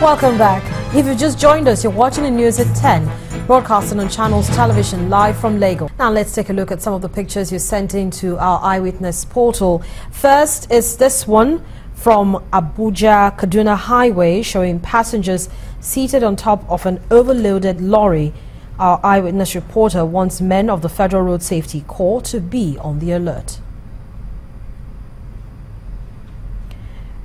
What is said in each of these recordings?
Welcome back. If you've just joined us, you're watching the news at 10, broadcasting on Channels Television live from Lagos. Now let's take a look at some of the pictures you sent into our eyewitness portal. First is this one from Abuja-Kaduna Highway showing passengers seated on top of an overloaded lorry. Our eyewitness reporter wants men of the Federal Road Safety Corps to be on the alert.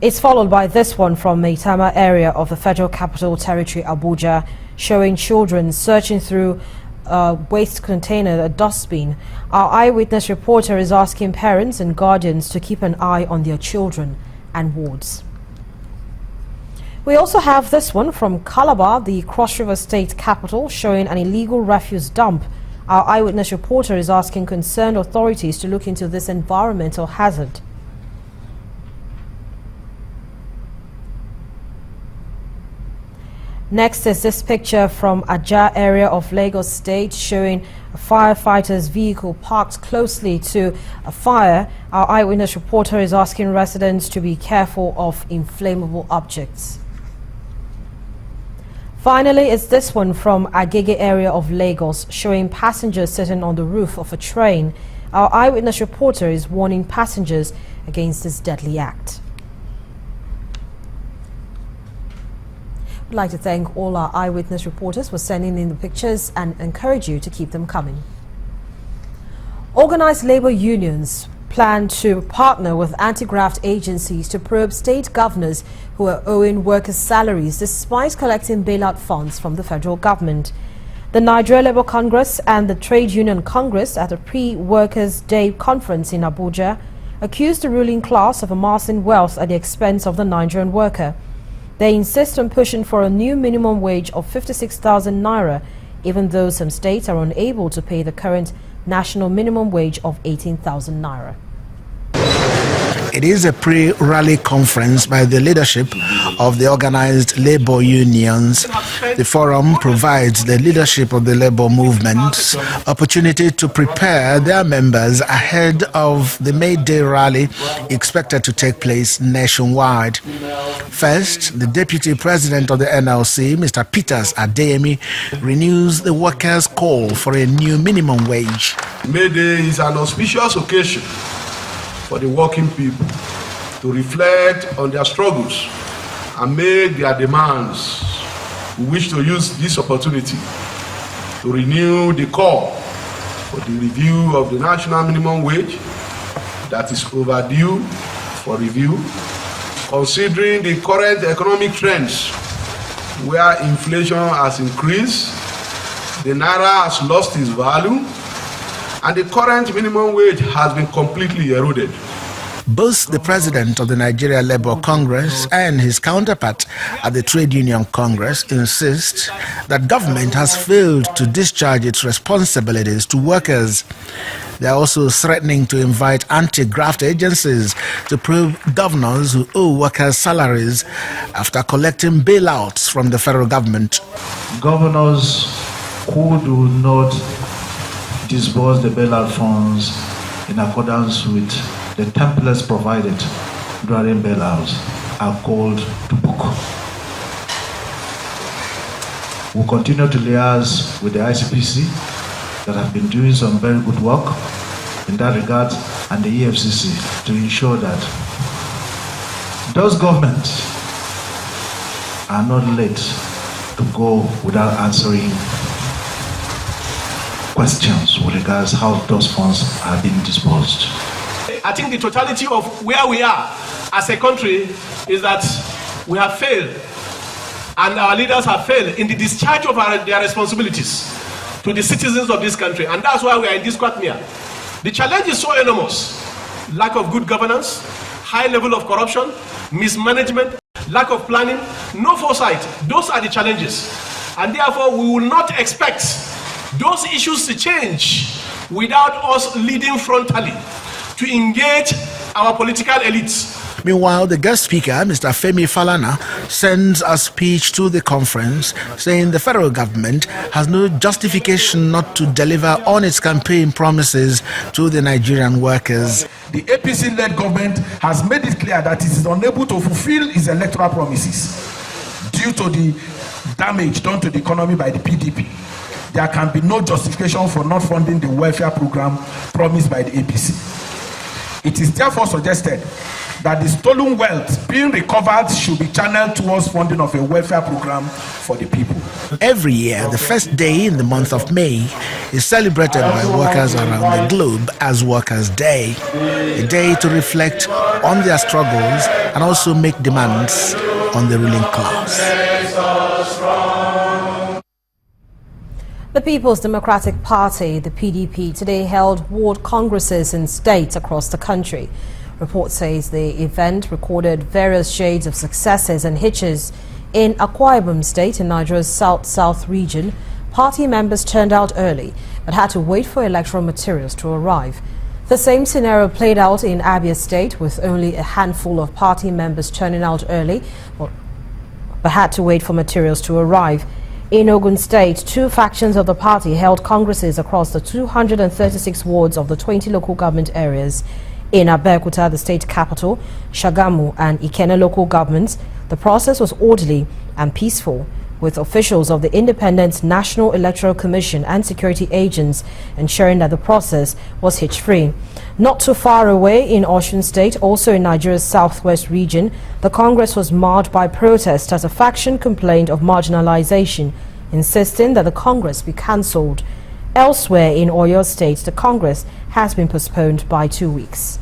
It's followed by this one from Maitama area of the Federal Capital Territory, Abuja, showing children searching through a waste container, a dustbin. Our eyewitness reporter is asking parents and guardians to keep an eye on their children and wards. We also have this one from Calabar, the Cross River State capital, showing an illegal refuse dump. Our eyewitness reporter is asking concerned authorities to look into this environmental hazard. Next is this picture from Ajah area of Lagos State showing a firefighter's vehicle parked closely to a fire. Our eyewitness reporter is asking residents to be careful of inflammable objects. Finally, it's this one from Agege area of Lagos showing passengers sitting on the roof of a train. Our eyewitness reporter is warning passengers against this deadly act. I'd like to thank all our eyewitness reporters for sending in the pictures and encourage you to keep them coming. Organized labor unions plan to partner with anti-graft agencies to probe state governors who are owing workers' salaries despite collecting bailout funds from the federal government. The Nigeria Labour Congress and the Trade Union Congress at a pre-Workers' Day conference in Abuja accused the ruling class of amassing wealth at the expense of the Nigerian worker. They insist on pushing for a new minimum wage of 56,000 naira, even though some states are unable to pay the current national minimum wage of 18,000 naira. It is a pre-rally conference by the leadership of the organized labor unions. The forum provides the leadership of the labor movement opportunity to prepare their members ahead of the May Day rally expected to take place nationwide. First, the deputy president of the NLC, Mr. Peters Adeyemi, renews the workers' call for a new minimum wage. May Day is an auspicious occasion for the working people to reflect on their struggles and make their demands. We wish to use this opportunity to renew the call for the review of the national minimum wage that is overdue for review, considering the current economic trends where inflation has increased, the naira has lost its value, and the current minimum wage has been completely eroded. Both the president of the Nigeria Labour Congress and his counterpart at the Trade Union Congress insist that government has failed to discharge its responsibilities to workers. They are also threatening to invite anti-graft agencies to probe governors who owe workers salaries after collecting bailouts from the federal government. Governors who do not disburse the bailout funds in accordance with the templates provided during bailouts are called to book. We'll continue to liaise with the ICPC that have been doing some very good work in that regard, and the EFCC to ensure that those governments are not late to go without answering questions with regards how those funds are being disbursed. I think the totality of where we are as a country is that we have failed, and our leaders have failed in the discharge of their responsibilities to the citizens of this country, and that's why we are in this quagmire. The challenge is so enormous: lack of good governance, high level of corruption, mismanagement, lack of planning, no foresight. Those are the challenges, and therefore we will not expect those issues to change without us leading frontally to engage our political elites. Meanwhile, the guest speaker, Mr. Femi Falana, sends a speech to the conference saying the federal government has no justification not to deliver on its campaign promises to the Nigerian workers. The APC-led government has made it clear that it is unable to fulfill its electoral promises due due to the damage done to the economy by the PDP, there can be no justification for not funding the welfare program promised by the APC. It is therefore suggested that the stolen wealth being recovered should be channeled towards funding of a welfare program for the people. Every year, the first day in the month of May is celebrated by workers around the globe as Workers' Day, a day to reflect on their struggles and also make demands on the ruling class. The People's Democratic Party, the PDP, today held ward congresses in states across the country. Report says the event recorded various shades of successes and hitches. In Akwa Ibom State, in Nigeria's south region, party members turned out early but had to wait for electoral materials to arrive. The same scenario played out in Abia State, with only a handful of party members turning out early but had to wait for materials to arrive. In Ogun State, two factions of the party held congresses across the 236 wards of the 20 local government areas. In Abeokuta, the state capital, Shagamu and Ikenne local governments, the process was orderly and peaceful, with officials of the Independent National Electoral Commission and security agents ensuring that the process was hitch-free. Not too far away in Osun State, also in Nigeria's southwest region, the Congress was marred by protests as a faction complained of marginalization, insisting that the Congress be cancelled. Elsewhere in Oyo State, the Congress has been postponed by 2 weeks.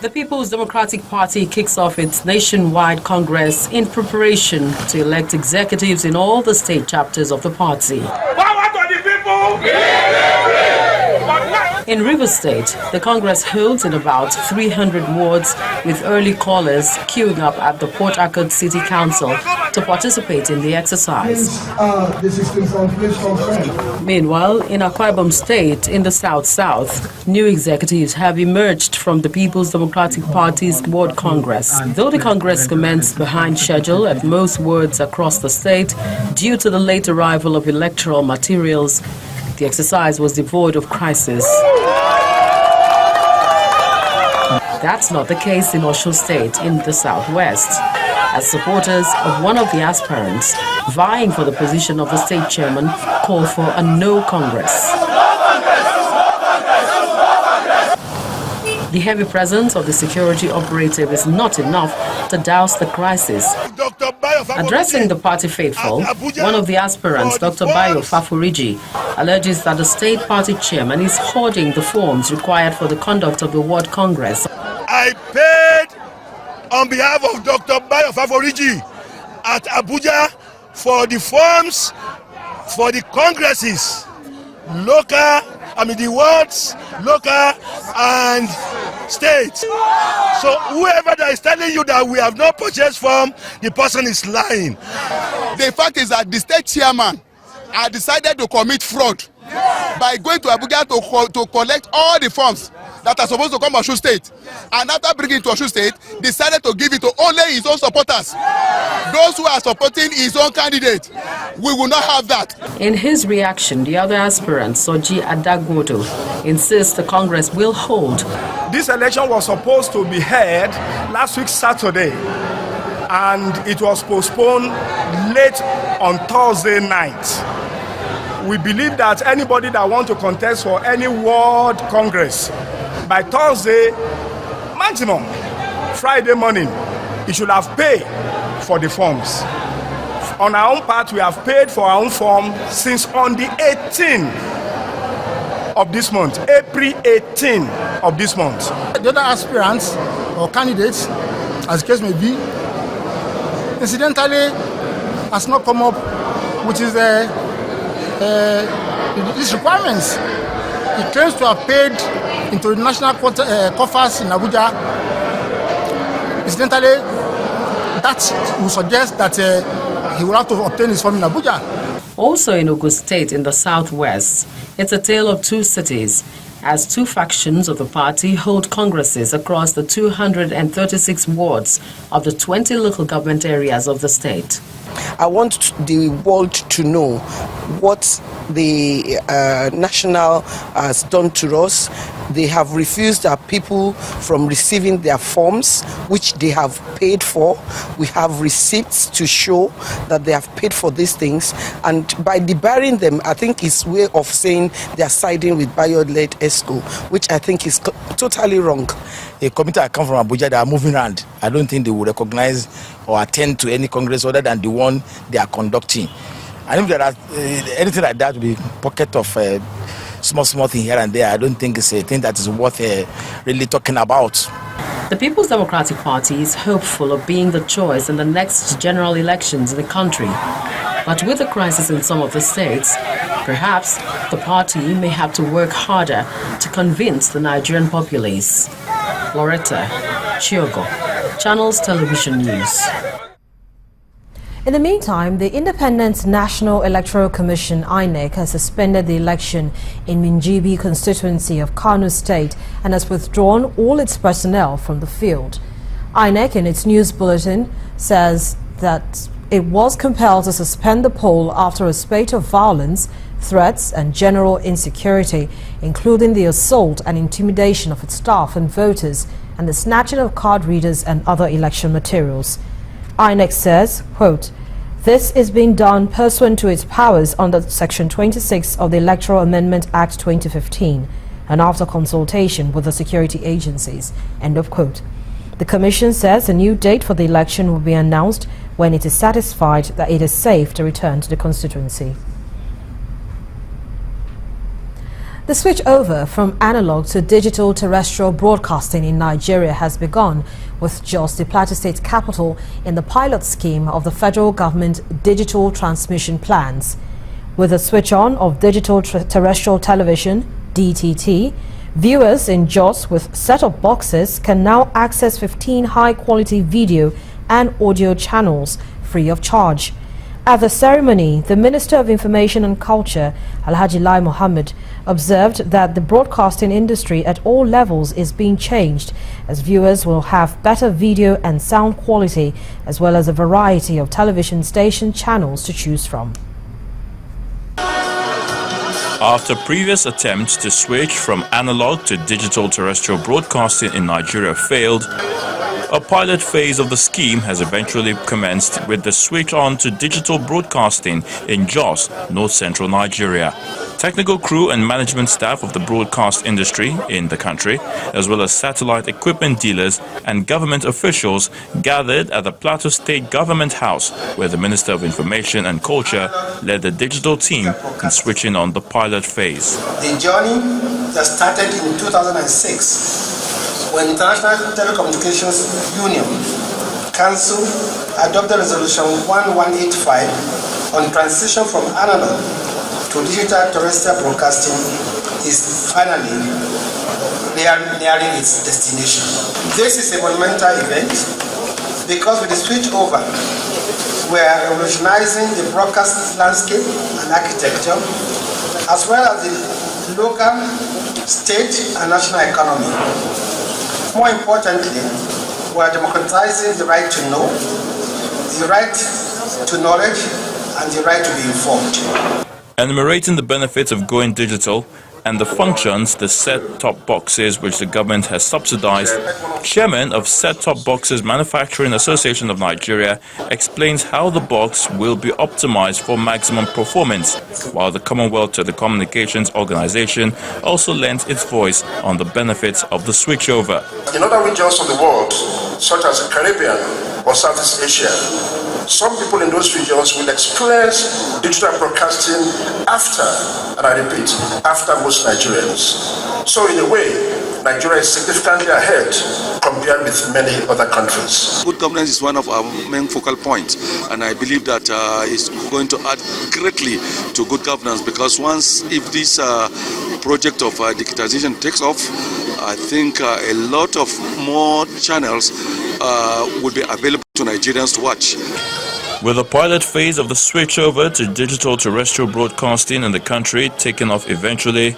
The People's Democratic Party kicks off its nationwide Congress in preparation to elect executives in all the state chapters of the party. Power to the people! In Rivers State, the Congress holds in about 300 wards, with early callers queuing up at the Port Harcourt City Council to participate in the exercise. Meanwhile, in Akwa Ibom State, in the south, new executives have emerged from the People's Democratic Party's Ward Congress. Though the Congress commenced behind schedule at most wards across the state due to the late arrival of electoral materials, the exercise was devoid of crisis. That's not the case in Osun State in the southwest, as supporters of one of the aspirants vying for the position of the state chairman call for a no Congress. The heavy presence of the security operative is not enough to douse the crisis. Addressing the party faithful, one of the aspirants, Dr. Bayo Faforiji, alleges that the state party chairman is hoarding the forms required for the conduct of the ward congress. I paid on behalf of Dr. Bayo Faforiji at Abuja for the forms for the congresses, the wards, local and state. So whoever that is telling you that we have not purchased form, the person is lying. The fact is that the state chairman had decided to commit fraud by going to Abuja to collect all the forms that are supposed to come to Osun State, and after bringing it to Osun State, decided to give it to only his own supporters, those who are supporting his own candidate. We will not have that. In his reaction, the other aspirant, Soji Adagmoto, insists the Congress will hold. This election was supposed to be held last week Saturday, and it was postponed late on Thursday night. We believe that anybody that wants to contest for any ward congress, by Thursday maximum, Friday morning, he should have paid for the forms. On our own part, we have paid for our own form since on the 18th of this month, April 18th of this month. The other aspirants or candidates, as the case may be, incidentally has not come up with his requirements. He claims to have paid into the national coffers in Abuja. Incidentally, that will suggest that he will have to obtain his form in Abuja. Also in Ogun State in the southwest, it's a tale of two cities, as two factions of the party hold congresses across the 236 wards of the 20 local government areas of the state. I want the world to know what the national has done to us they have refused our people from receiving their forms, which they have paid for. We have receipts to show that they have paid for these things, and by debarring them, I think it's way of saying they are siding with Bailout ESCO, which I think is totally wrong. A committee that come from Abuja, they are moving around. I don't think they will recognize or attend to any congress other than the one they are conducting. And if there are anything like that, will be pocket of small thing here and there. I don't think it's a thing that is worth really talking about. The People's Democratic Party is hopeful of being the choice in the next general elections in the country. But with the crisis in some of the states, perhaps the party may have to work harder to convince the Nigerian populace. Loretta Chiogo, Channels Television News. In the meantime, the Independent National Electoral Commission (INEC) has suspended the election in Minjibi constituency of Kano State and has withdrawn all its personnel from the field. INEC, in its news bulletin, says that it was compelled to suspend the poll after a spate of violence, threats and general insecurity, including the assault and intimidation of its staff and voters and the snatching of card readers and other election materials. INEC says, quote, "This is being done pursuant to its powers under Section 26 of the Electoral Amendment Act 2015 and after consultation with the security agencies," end of quote. The Commission says a new date for the election will be announced when it is satisfied that it is safe to return to the constituency. The switch over from analog to digital terrestrial broadcasting in Nigeria has begun, with Jos, the Plateau State capital, in the pilot scheme of the federal government digital transmission plans. With the switch on of digital terrestrial television, DTT, viewers in Jos with set-top boxes can now access 15 high-quality video and audio channels free of charge. At the ceremony, the Minister of Information and Culture, Alhaji Lai Mohammed, observed that the broadcasting industry at all levels is being changed, as viewers will have better video and sound quality, as well as a variety of television station channels to choose from. After previous attempts to switch from analog to digital terrestrial broadcasting in Nigeria failed, a pilot phase of the scheme has eventually commenced with the switch on to digital broadcasting in Jos, North Central Nigeria. Technical crew and management staff of the broadcast industry in the country, as well as satellite equipment dealers and government officials, gathered at the Plateau State Government House, where the Minister of Information and Culture led the digital team in switching on the pilot phase. The journey that started in 2006 when International Telecommunications Union Council adopted Resolution 1185 on transition from analog to digital terrestrial broadcasting is finally nearing its destination. This is a monumental event because with the switch over, we are revolutionizing the broadcast landscape and architecture, as well as the local, state, and national economy. More importantly, we are democratizing the right to know, the right to knowledge, and the right to be informed. Enumerating the benefits of going digital and the functions the set-top boxes which the government has subsidized, Chairman of Set-Top Boxes Manufacturing Association of Nigeria explains how the box will be optimized for maximum performance, while the Commonwealth Telecommunications Organization also lent its voice on the benefits of the switchover. In other regions of the world, such as the Caribbean or Southeast Asia, some people in those regions will experience digital broadcasting after, and I repeat, after most Nigerians. So in a way, Nigeria is significantly ahead compared with many other countries. Good governance is one of our main focal points, and I believe that it's going to add greatly to good governance, because if this project of digitization takes off, I think a lot of more channels will be available to Nigerians to watch. With the pilot phase of the switchover to digital terrestrial broadcasting in the country taking off eventually,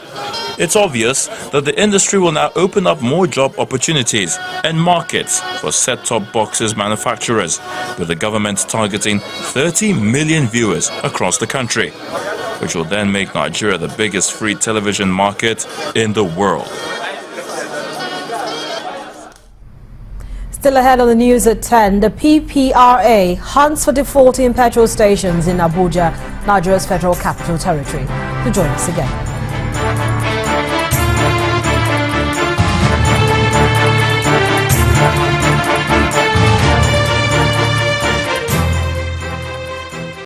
it's obvious that the industry will now open up more job opportunities and markets for set-top boxes manufacturers, with the government targeting 30 million viewers across the country, which will then make Nigeria the biggest free television market in the world. Still ahead on the news at 10, the PPRA hunts for defaulting petrol stations in Abuja, Nigeria's Federal Capital Territory. To join us again.